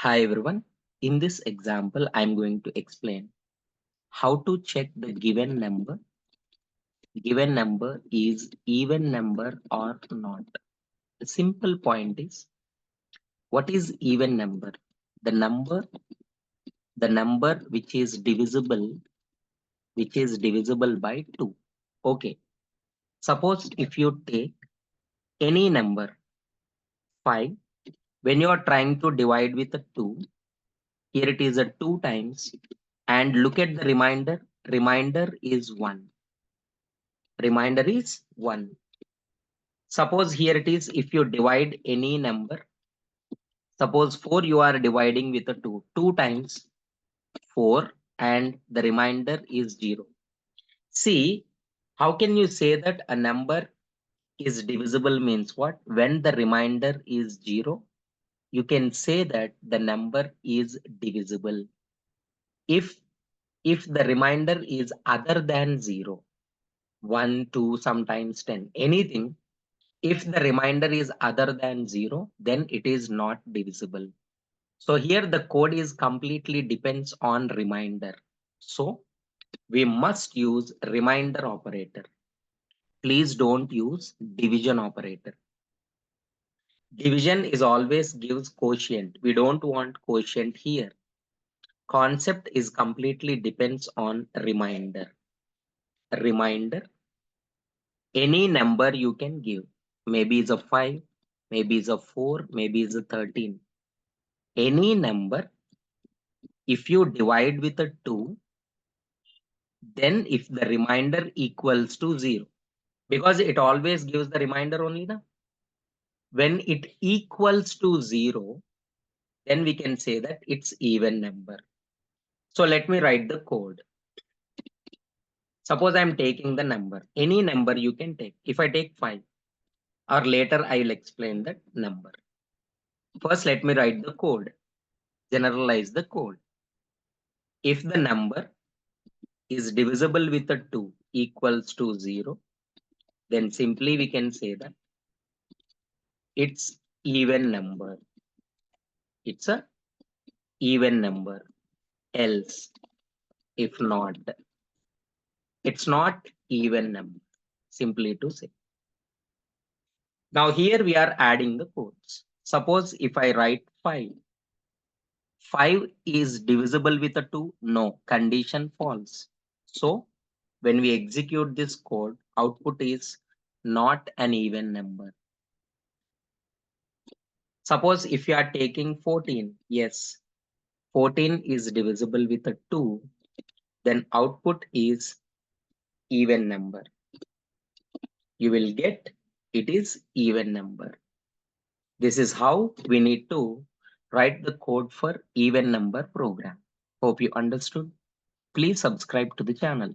Hi everyone. In this example, I'm going to explain how to check the given number. Given number is even number or not. The simple point is, what is even number? The number, the number which is divisible by 2. Okay. Suppose if you take any number 5, when you are trying to divide with a 2, here it is a 2 times, and look at the remainder. Remainder is 1. Remainder is 1. Suppose here it is, if you divide any number, suppose 4 you are dividing with a 2. 2 times 4 and the remainder is 0. See, how can you say that a number is divisible means what? When the remainder is 0, you can say that the number is divisible. If the remainder is other than 0, 1, 2, sometimes 10, anything, if the remainder is other than 0, then it is not divisible. So here the code is completely depends on remainder. So we must use remainder operator. Please don't use division operator. Division is always gives quotient. We don't want quotient here. Concept is completely depends on remainder. Reminder, any number you can give. Maybe it's a 5, maybe it's a 4, maybe it's a 13. Any number, if you divide with a 2, then if the remainder equals to 0, because it always gives the remainder only now. When it equals to 0, then we can say that it's even number. So let me write the code. Suppose I'm taking the number, any number you can take. If I take 5, or later I will explain that number. First, let me write the code, generalize the code. If the number is divisible with a 2 equals to 0, then simply we can say that it's even number. It's a even number. Else, if not, it's not even number. Simply to say. Now here we are adding the codes. Suppose if I write 5, 5 is divisible with a 2. No, condition false. So when we execute this code, output is not an even number. Suppose if you are taking 14, yes, 14 is divisible with a 2, then output is even number. You will get it is even number. This is how we need to write the code for even number program. Hope you understood. Please subscribe to the channel.